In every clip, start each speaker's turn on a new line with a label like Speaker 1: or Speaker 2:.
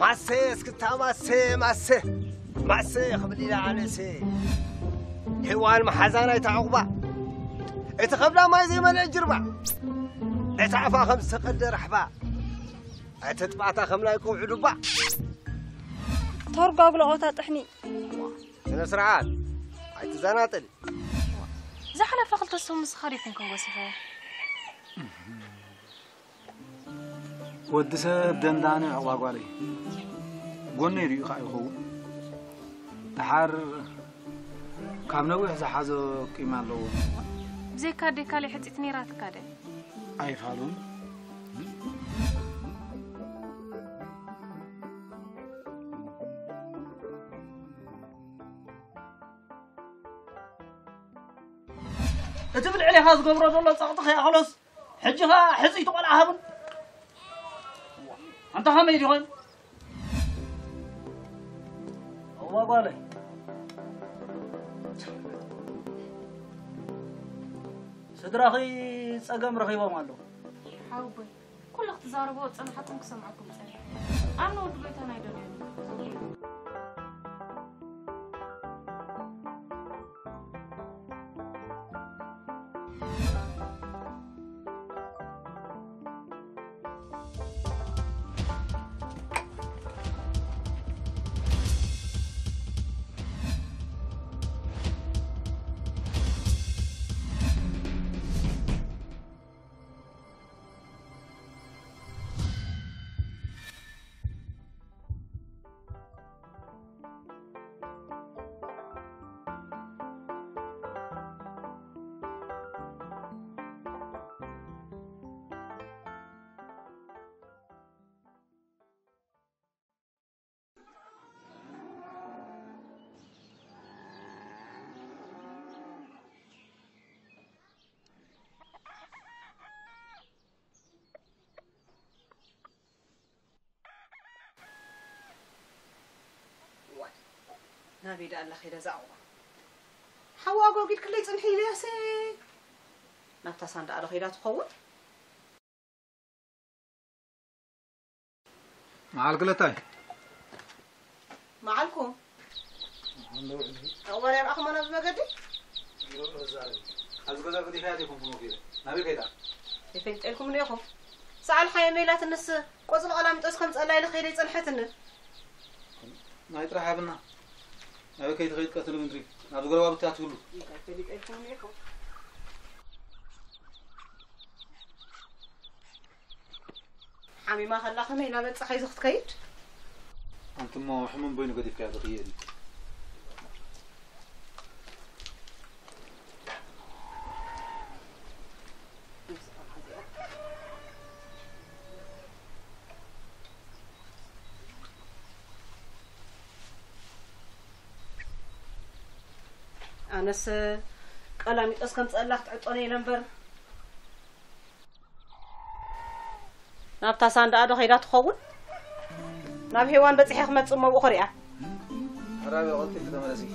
Speaker 1: ماسي اسكتا ماسي خبلي لا علسي حيوان محزانة يتعقبا اتخبلا ما زي ما الجربا اتعفا خمس قدر رحبا اتتبعتا خملا يكون عدوبا
Speaker 2: ترقاق لغوتا طحني
Speaker 1: سنة سرعات عيت زناطل
Speaker 2: زحنا فقلت السوم مسخريتن كون وصفه
Speaker 3: ودسه دندانه عواغالي قولنا يريو خايخو تحار كامنوي زحازو قيمه لو
Speaker 2: زي كادي كالي حطيتني رات كادي
Speaker 3: اي فالون
Speaker 4: تبل علي خاص قبره والله سقطخ يا خلاص حجها حزي تقلع هبل انت هم يدي هون الله قالي صدرخي صقم رخيبه مالو
Speaker 2: حاوبي كل اختزاربو صنحتكم كسمعكم صحيح انا ود بيتنا يدري
Speaker 5: نبي ده الله خير زعوا حواقو قلت كل يصنحي لي يا سي نبتصان ده الله خيرات تخوت
Speaker 3: مع القلتاي
Speaker 5: معلكم أول يوم أخو ما نبي مقدي
Speaker 3: أزغزا بدي هاديكم كنوكيدا نبي كيدا
Speaker 5: يفنت لكم ليكم سأل حياة ميلات الناس وصل علامة أسخن تسأل لي خير يصنحتنا
Speaker 3: ما يطرح بنا نبي كيد خيد قتلوا مندري نبي قروا بتاعتولو حامي ما خلا خمينا بتصحي زخت كيد أنتم ما حمم بينو قدي في هذا غيري
Speaker 5: أناس قلامي أسكن تسألك تعطوني نمبر نبتا ساند أدو خيرات خون نب هيوان بتصحي خمت ثم بخريا
Speaker 3: رابع قلت كده ملاسي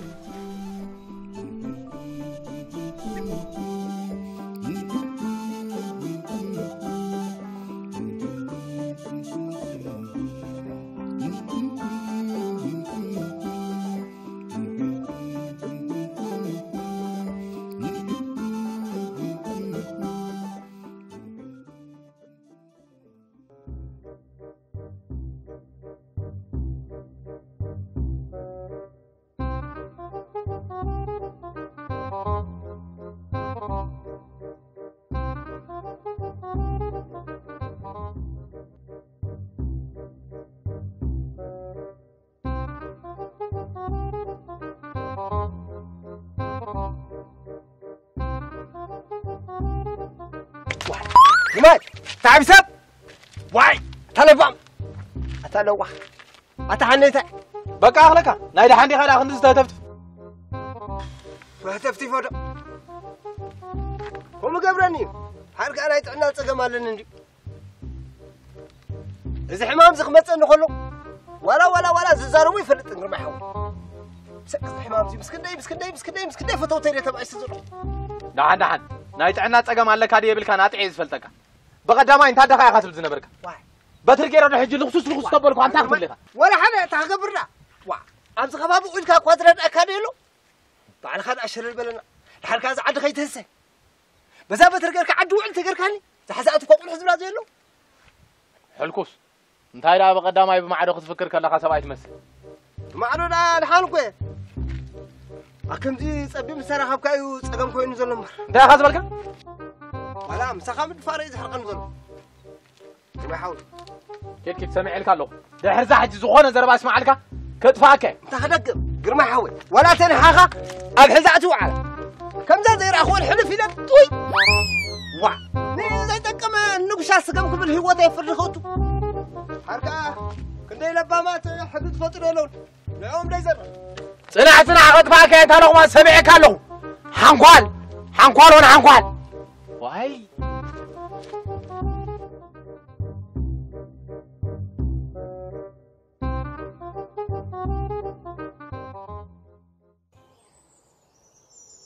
Speaker 1: يمات تعب سب واي تلفم أتلوح أتحنيت
Speaker 6: بقى أخلك نايدا حندي خير أخندز تهتفت
Speaker 1: وهتفتي فوق هم قبرني حرق أنا يتعنا التجمال لنجي إذا حمام زخمت إنه خلو ولا زاروي فلت إنه ما حاول سكت حمام زي مسكني فتوتيري تبع يسزر
Speaker 6: دحن نايت عنا تقام على كادي يبل كان أطعيز فلتك بقى دام أنت هذا خير خاتل زنبرك بترجع أنا حجي لخصوص تبلكوا عم تعرف لك
Speaker 1: ولا حدا تغبرنا وا أمس خبابو قلت كواترد أكاديلو بعد خد أشر البلنا الحال كاز عد خيت هسه بس بترجع كعدو أنت تركاني تحسأت فوق الحزب لا زيلو
Speaker 6: حلكوس أنت هاي لا بقدام هاي بمعرض خذ فكر كلا خسبة تمس
Speaker 1: معرض الحال كوي أكم دي صبي مسرح بكايو صقم كوينو زلمر
Speaker 6: أنت خذ بالك
Speaker 1: ولا مسخام الفاريز حرقن زلمر ما حاول
Speaker 6: كيف سمع لك الله ده حرزة حج زخونة زربا اسمع لك كتفاك
Speaker 1: أنت هدقم قرما حاول ولا تنحاخا أبحزعتو على كم ذا زير أخوان حلف إلى طوي وا ني زي تكم نقشا سقمكم الهوة يفرخوتو حركة كندي لبامات حدد فطر لون اليوم ده زر
Speaker 6: صنع كتفاك أنت لو ما سمعك الله حنقال وأنا حنقال واي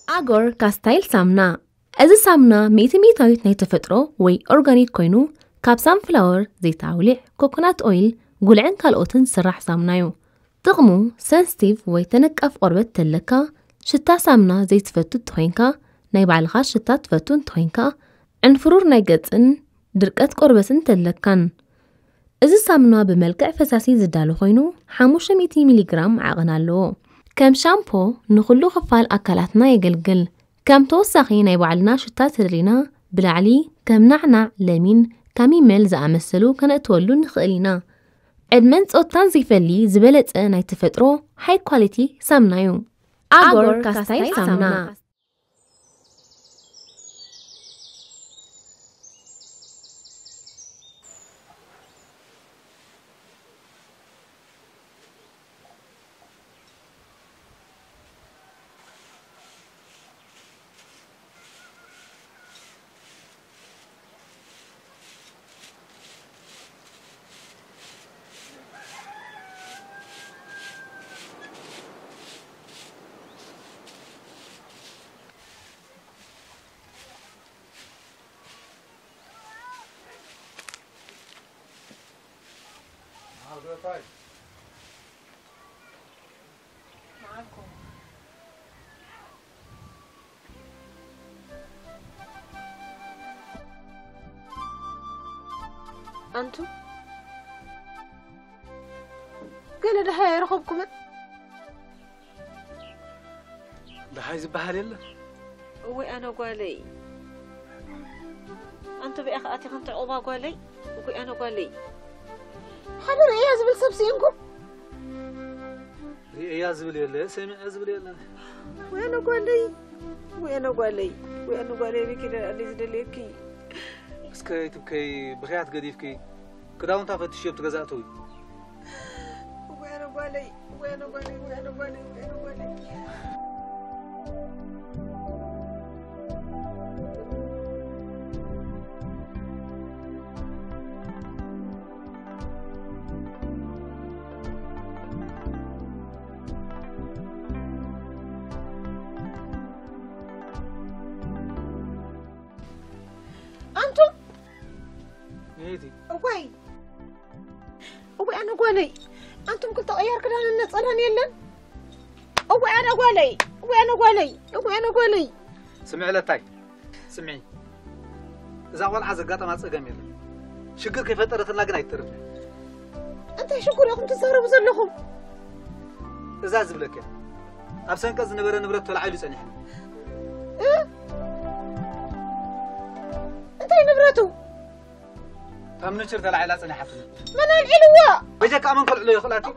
Speaker 7: أجور كاستايل سامنا إذا سامنا ميتاويت نيتفترو وي أورجانيك كوينو كاب سانفلاور زيت عولع كوكونات أويل قلعن كالأوتن سرح سامنايو تغمو سنسيتيف وي تنكف قربت تلكا شتا سامنا زيت فتو تخوينكا نايبع الغاش شتا تفتون تخوينكا انفرور نايقتن درقات قربتن تلكان إذا سامنا بملكع فساسي زدالو خوينو 500 مليغرام عقنالو كم شامبو نخلو خفال أكلاتنا يقلقل كم توسخي نايبعلنا شتات رينا بالعلي كم نعنع لمين كم يمل زعمسلو كان تولو نخلينا ادمنت اوتان زيفلي زبلت ناي تفترو هاي كواليتي سامنايو أجور كاستايل سامنا
Speaker 5: معكم أنتم قال ده هاي رخبكم
Speaker 6: ده هاي زبها لله
Speaker 5: وأنا قالي أنتم بأخاتي خنت عقبة قالي وأنا قالي خلنا إيه زبل سبسينكم
Speaker 3: يا زبل يلا سامع زبل يلا
Speaker 5: وأنا قالي بكده اللي زدلكي
Speaker 3: بس كي تبكي بخيات قديفكي كده وانت فتشي بتجزأتوي
Speaker 5: وأنا قالي أنتم
Speaker 3: نيتي
Speaker 5: أوي أنا قالي أنتم كنتوا غير كده الناس أنا يلن أنا قالي
Speaker 3: سمع لتاي سمعي إذا أول عزق قطع ما تصقم يلا شكر كيف ترى لنا جناي ترى
Speaker 5: أنت شكر لكم تسهروا بزلكم
Speaker 3: إذا زبلك يا أبسن كذا نبرة طلع عيلو سني
Speaker 5: أنت نبرته
Speaker 3: فمن شرط العيلة سني حفل
Speaker 5: من العلوة
Speaker 3: بيجك أمن كل علوي خلاتي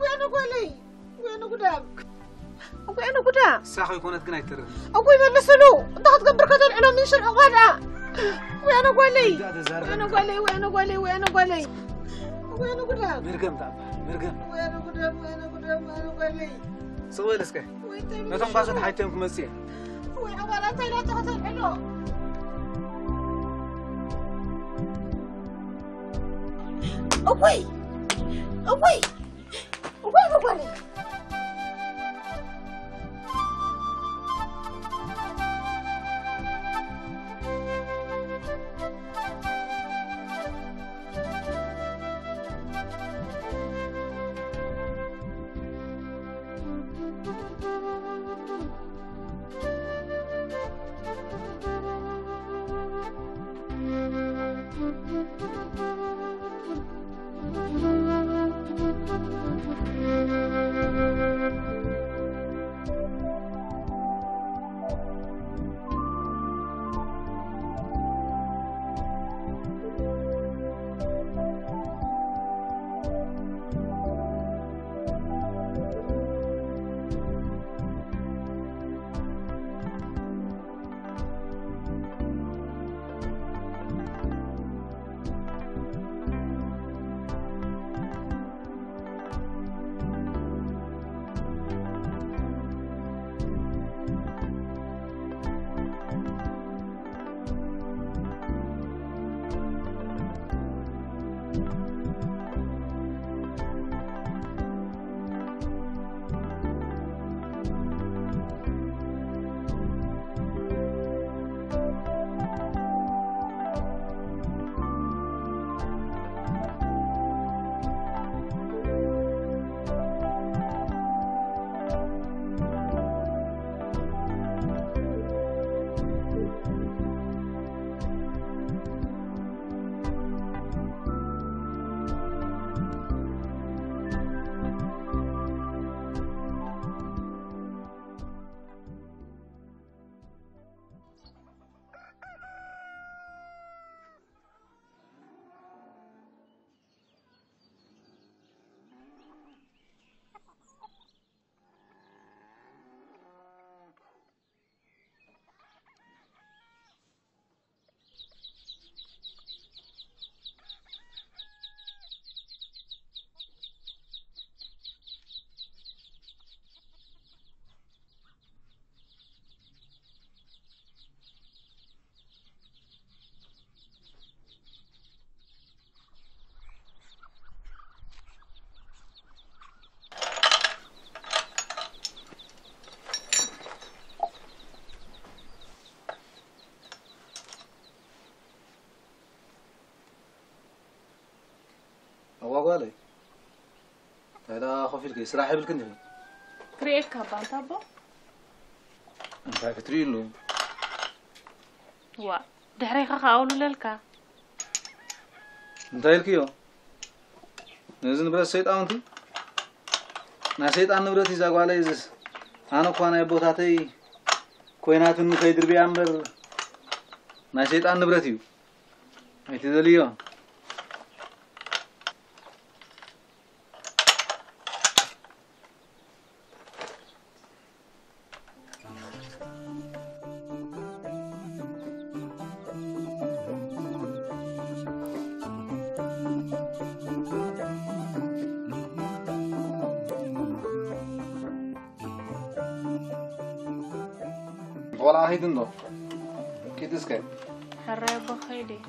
Speaker 5: أنا قدام
Speaker 3: ساخو يكونت جناي ترى
Speaker 5: أقول يملسلو أنت هتكبر كتر العلوم من شرع غدا وأنا قالي قدام
Speaker 3: مرقم تعب مرقم
Speaker 5: وأنا قالي
Speaker 3: سوي لسكه نتوم قاصد حيتم كمسيه
Speaker 5: وأنا لا تحت العلوم أبوي أنا قالي
Speaker 3: واقولي هذا خفيف كي سراحي بالكندفي
Speaker 2: كريك هبان تابو
Speaker 3: انت كتري له
Speaker 2: وا دحري خاولو للكا
Speaker 3: انت الكيو نزن برا سيطانتي نا سيطان نبرتي زاغوالا يزس انا كوانا يبوتاتي كويناتن كيدر بيامبر نا سيطان نبرتي ايتي دليو ولا هيدن دو كيدس كاي
Speaker 2: حراي بخيدي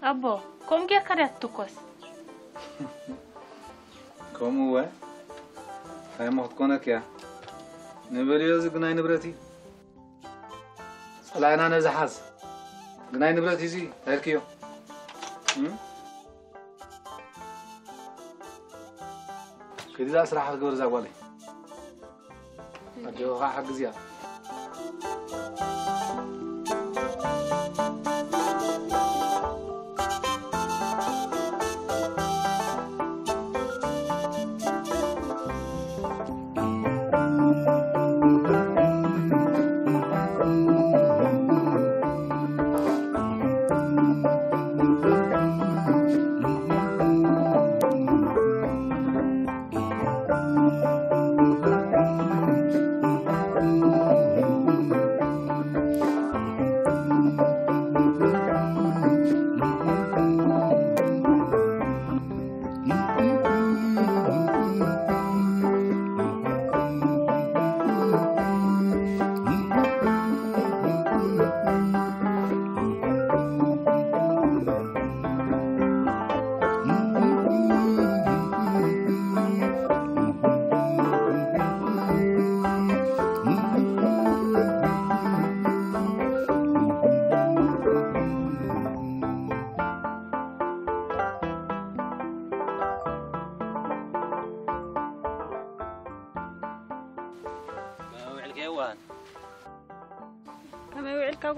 Speaker 2: أبو كم جا كريت تكوس
Speaker 3: كم هو هاي مهتكونا كيا نبريوز جناي نبرتي لا أنا نزحز جناي نبرتي زي هالكيو كذا أسرع حق ورزق والي أجو حق زياد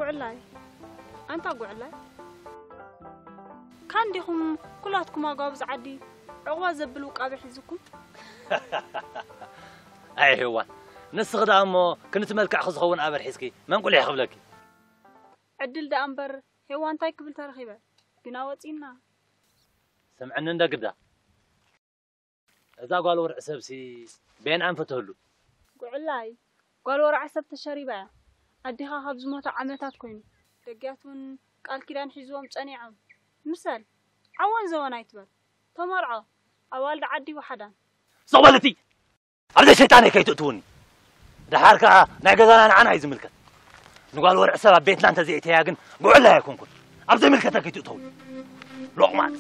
Speaker 2: قعلاي أنت قعلاي كان ديهم كلاتكم أجابز عادي عقوا زبلوا قابل حزكم
Speaker 4: أي هو نسخ دامو كنت ملك أخذ خون أبر حسكي ما نقول يحب لك
Speaker 2: عدل ده أمبر هو أنت يقبل ترخيبه جناوتينا
Speaker 4: سمعنا ندق ده إذا قالوا رأس بسي بين أنفتهلو
Speaker 2: قعلاي
Speaker 8: قالوا رعسب تشريبا أديها خبز موت عمتات كوين دقياتون قال كيدان حزوهم صنيعهم مثال عوان زوانا يتبل تمرعا أول عدي وحدا
Speaker 4: صوبلتي عبد الشيطان كيتؤتوني دحارك نعجزنا عن عايز ملكت نقول ورع سبب بيتنا أنت زي تياجن قول لها يكون كل عبد ملكتك كيتؤتوني لقمات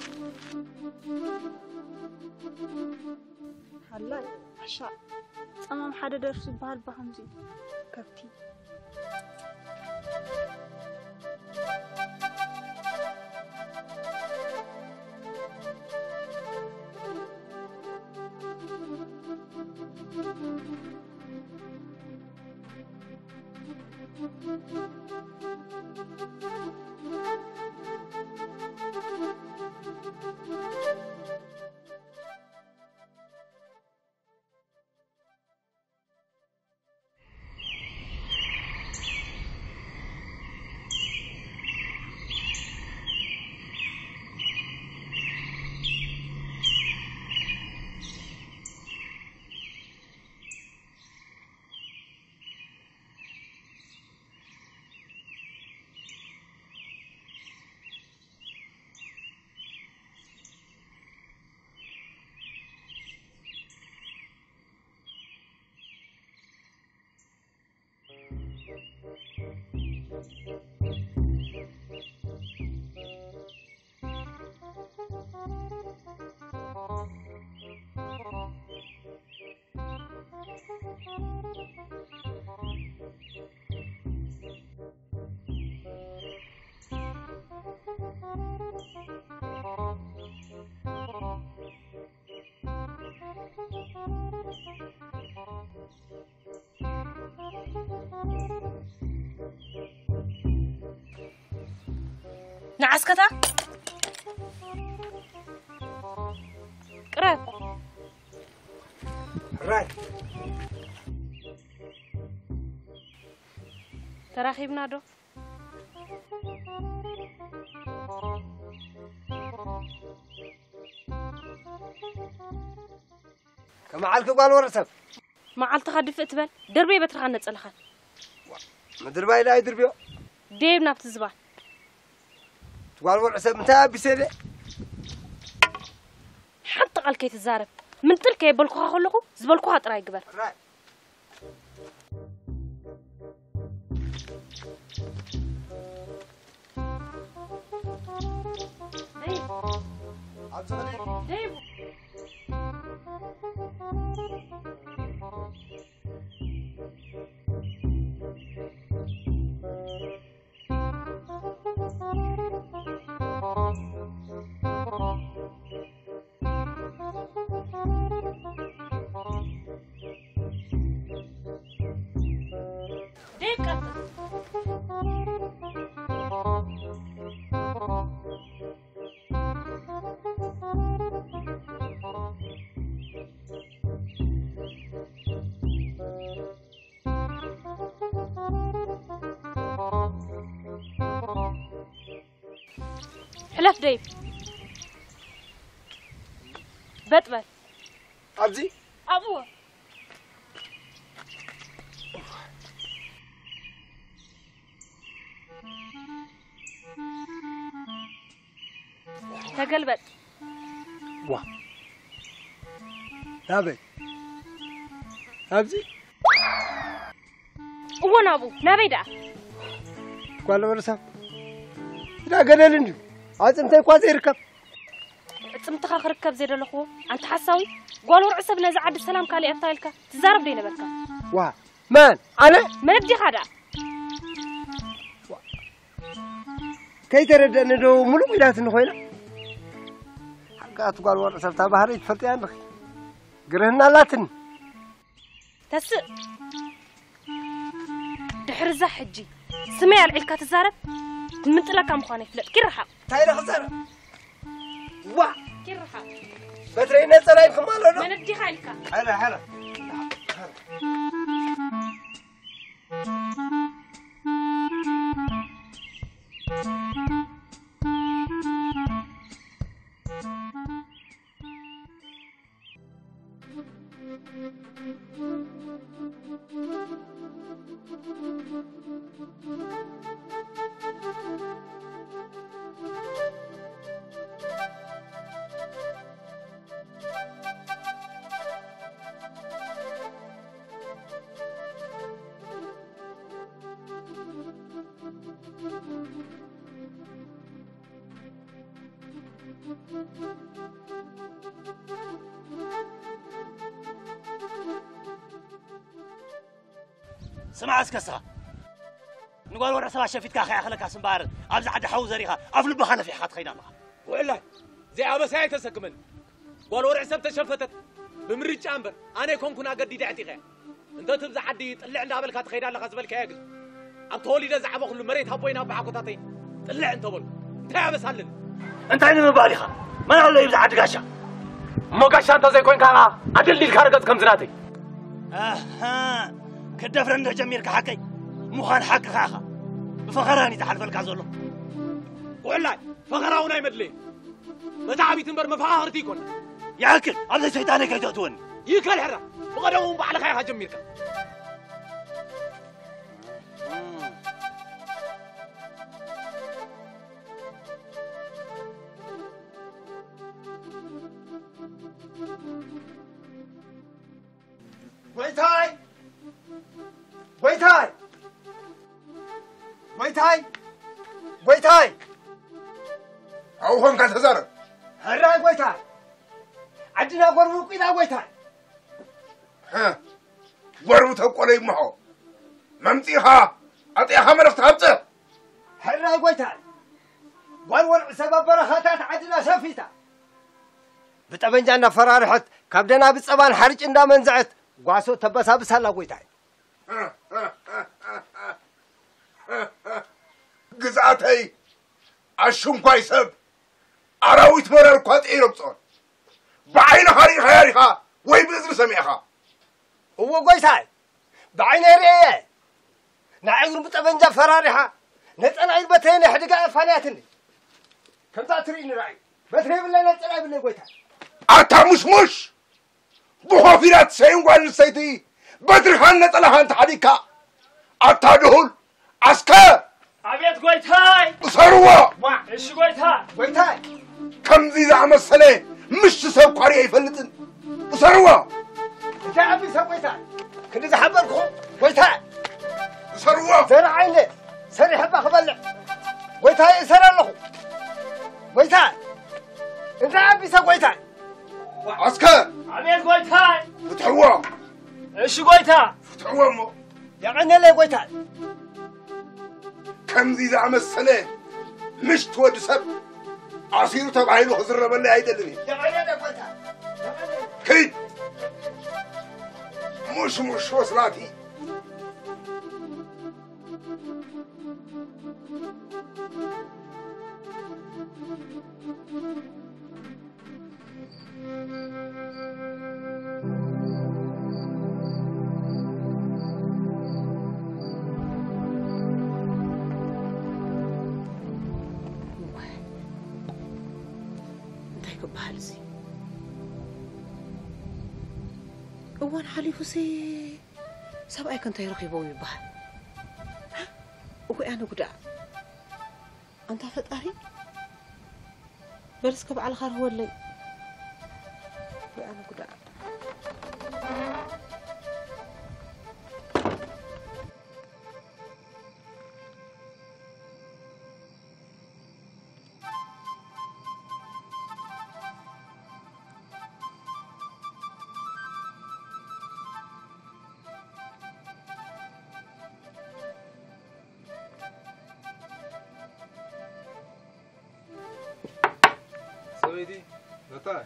Speaker 8: هلا عشاء أمام حدا درس بهالبهمزي كفتي
Speaker 2: نعسكتا قرب
Speaker 1: راي
Speaker 2: تراخيبنا دو
Speaker 1: كما عالك قال ورسب
Speaker 2: ما عالت خدف اتبل دربي بترخا نصلخا
Speaker 1: مدرباي لا يدربيو
Speaker 2: ديب نابت زبال
Speaker 1: قال ورسب انت بيسد
Speaker 2: حتى قال كي تزارب من تلك يبلكو خلكو زبلكو طراي قبر
Speaker 1: راي
Speaker 2: ديب ديب كاتب حلف ديب بتبل
Speaker 1: ابزي
Speaker 2: ابوه تقلبت
Speaker 1: وا نابي ابزي
Speaker 2: وانا ابو نابيدا
Speaker 1: قال ورسب لا قدل انجو عاصمتي كوازي يركب
Speaker 2: صمت خركب زي دلخو انت حساوي قالوا رعسبنا زعد السلام كالي افتايلك تزارب دينا بركا
Speaker 1: وا مان انا
Speaker 2: من بدي خدا
Speaker 1: كي ترد انه ملو ميلات نخوينا حقات قال ورسب تا بحري تفلطي عندك قرهنا لاتن
Speaker 2: تس دحرزة حجي سمي العلكة تزارب منطلق مخاني فلت كرحة
Speaker 1: تايلا خسارة وا
Speaker 2: كرحة
Speaker 1: بتري نصر اي كمالو
Speaker 2: من بدي خالك
Speaker 1: هلا
Speaker 4: سمع اسكسها نقول ورع سبع شفيتك أخي أخلك أسمبار أبز عد حوز ريها أفل بخنا في حد خينا الله
Speaker 6: وإلا زي أبى ساعة تسكمن قال ورع سبت شفتت بمريج أمبر أنا يكون كنا قد دعتي غير أنت تبز عدي طلع عند قبل كات خينا الله غزبل كياجز أبتولي ده زعبه كل مريت هبوينا بعكو تعطي طلع أنت بقول تعب سهلن
Speaker 4: أنت عيني مبالغة ما نقول له يبز عد قاشة
Speaker 6: مو قاشة أنت زي كون كارا أدل لي الكارجات كم زناتي
Speaker 4: أها كدفر عند جميل كحكي مخان حق خاخا بفخراني تحلف الكازولو
Speaker 6: ولا فخراونا يمدلي متعبي تنبر مفاهرتي كون
Speaker 4: ياكل هذا شيطانك يتوتوني
Speaker 6: يكل حرة بغداهم بعد خيها جميلك
Speaker 1: ويتاي ويتاي ويتاي ويتاي
Speaker 9: أو هم كتزار
Speaker 1: هراي ويتاي عندنا غرو قيدا ويتاي
Speaker 9: ها غرو تقولي معه ممتيها أطيها مرفت هبطه
Speaker 1: هراي ويتاي والور سبب برخاتات عندنا شفيتا بطبنجانا فرارحت كبدنا بصبان حرج اندا منزعت غاسو تبسابسالا ويتاي
Speaker 9: قزعتي عشون كويسب أراويت مرر كوات إيربصون بعين هاري خياريها ويبزر سميعها
Speaker 1: هو كويساي بعين ريه نعير بطبنجا فرارحة نتنا البتين حدقا فانياتني كم تاترين راي بتري بالله نتنا بالله كويتاي
Speaker 9: أتا مش بخافيرات سين قال سيدي بدر خان نتلا هانت حديكا أتا دهول عسكر
Speaker 4: أبيت قويتاي
Speaker 9: صاروة
Speaker 4: إيش قويتاي
Speaker 1: ويتاي
Speaker 9: كم زي زعم السنة مش تسوق قرية يفلتن صاروة
Speaker 1: انت أبي سويتاي كنت حبلكم ويتاي
Speaker 9: صاروة
Speaker 1: زرع عيني سري حبة خبلع ويتاي سرع له ويتاي انت أبي سويتاي
Speaker 9: عسكر
Speaker 4: أبيت قويتاي
Speaker 9: فتحوا
Speaker 4: إيش قويتاي
Speaker 9: فتحوا مو
Speaker 1: يعني ليه ويتاي
Speaker 9: كم زي زعم السنة مش تود سب عصير تبعينه خزر بالله هيدا
Speaker 1: يعني ليه ويتاي
Speaker 9: كيد مش وصلاتي
Speaker 5: بحالزي وان حليفو سي سبعي كنت يرقبوا يبحال وكي أنا قدع أنت فتاري برسكب على خير هو اللي أنا قدع
Speaker 3: سويدي نطاي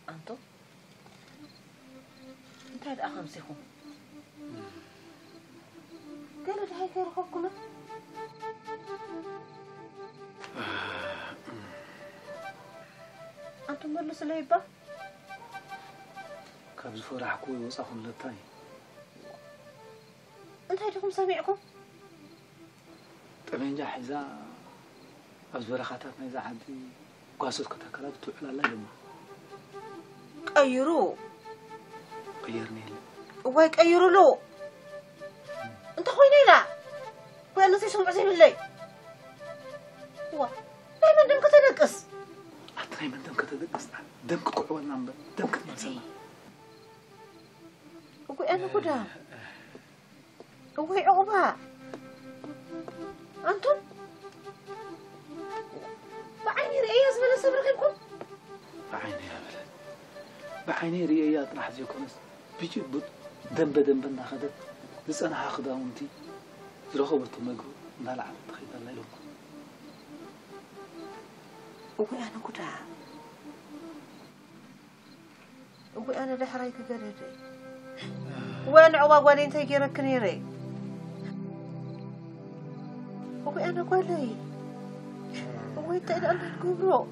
Speaker 5: أنتو أنت هذا أخمسكم قالوا ده هيك يرخبكم أنتم ملص ليبا
Speaker 6: كابز فرح كوي وصاخن للتاي
Speaker 5: أنت هيدكم سامعكم
Speaker 6: طبعا حزا أبز برخاتات نيزا عدي قاسوت كتاكلات تقول الله يما
Speaker 5: قيروا
Speaker 6: غيرني
Speaker 5: وهيك قيروا له أنت خويني لا وأنا تسمع زين الليل هو دايما دمك تنقص
Speaker 3: دايما دمك تنقص دمك قعوة نعم دمك تنسمع
Speaker 5: أقول أنا قدام أقول عقبة أنتم بعيني رئيس من سبركم
Speaker 3: بعيني يا بلد بعيني رئيات راح زيكونس بيجيب دم ناخذت بس أنا هاخذها وأنتي زرخوا مجرو نلعب تخيل الله يلوم
Speaker 5: أقول أنا قدام أقول أنا لحرايك قردي وين عواقوالي انت يجيركني ري أقول أنا قولي أقول انت إذا الله تقوله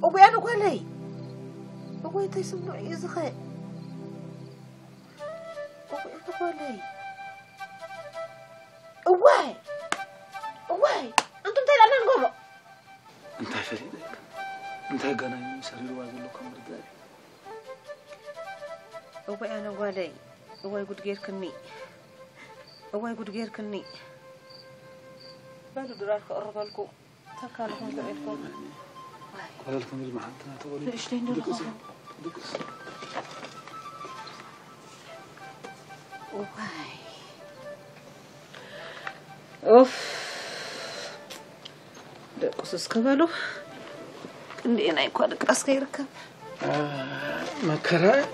Speaker 5: أقول أنا قولي أقول انت يسمع يزخي أقول أنا قولي أواي أنتم تيل أنا نقوله
Speaker 3: أنت فريدك أنت قانا يسرير واقول لكم رداري
Speaker 5: أقول أنا قولي أواي قد غير كني أواي قد غير كني بالو درارك أقرب لكم تكالكم تبعيدكم
Speaker 3: قال لكم المحنتنا تقولي
Speaker 5: ليش لين دقص واي أوف دقص اسكبالو كندي أنا يكون دقص غيركم
Speaker 3: مكرا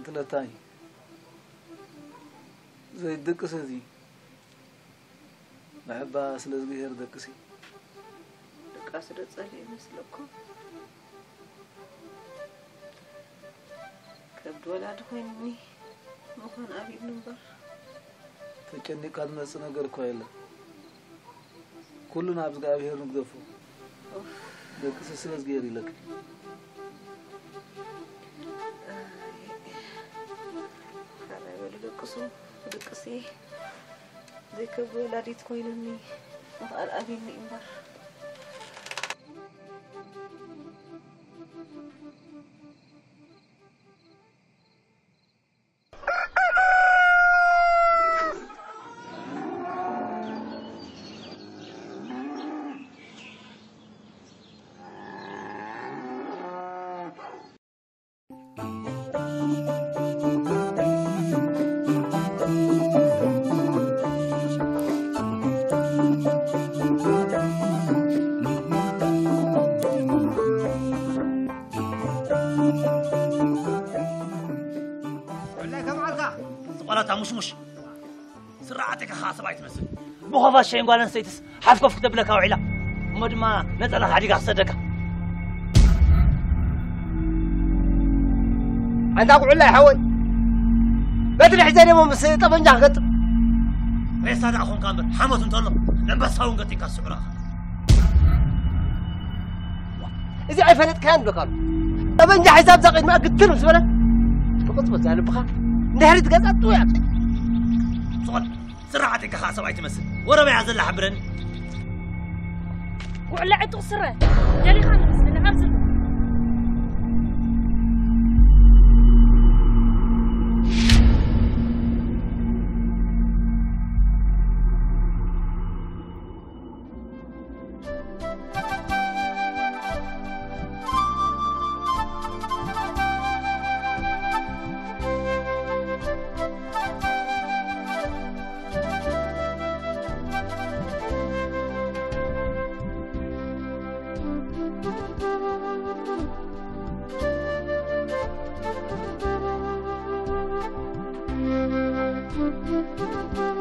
Speaker 3: أنت لا تاي زي الدقسة دي بحبها سلسل غير دقسي
Speaker 5: دقاسة تصلي مثلكم كبد ولا تخويني مخان أبي بنبر
Speaker 3: تجني قد نصنا غير كويلا كلنا أبز قابي هرنك دفو دقسة سلسل غير لك
Speaker 5: دقسي زي كبد ولا دي تخويني مخان أبي بنبر
Speaker 4: مش سرعتك خاصة تمثل بخوف الشيء قال نسيتس حفكف كتب لك وعلا مدما نتلا حديقة صدقة
Speaker 1: أنت أقول لا حوي بدري حزيني مو مسيط طب نجح قط
Speaker 4: ريس هذا أخون كامبر حمد انتظر لم بس هون قتي كالسعرة
Speaker 1: إذا عفنت كان بكر طب نجح حساب زقيت ما قتل بس ولا فقط بس يعني بخا نهرت قطعت وياك
Speaker 4: صول سرعتك خاصة تمثل ورا ما يعزل حبرني
Speaker 2: وعلى عتق سره جالي خامس من عرزل
Speaker 7: Thank you.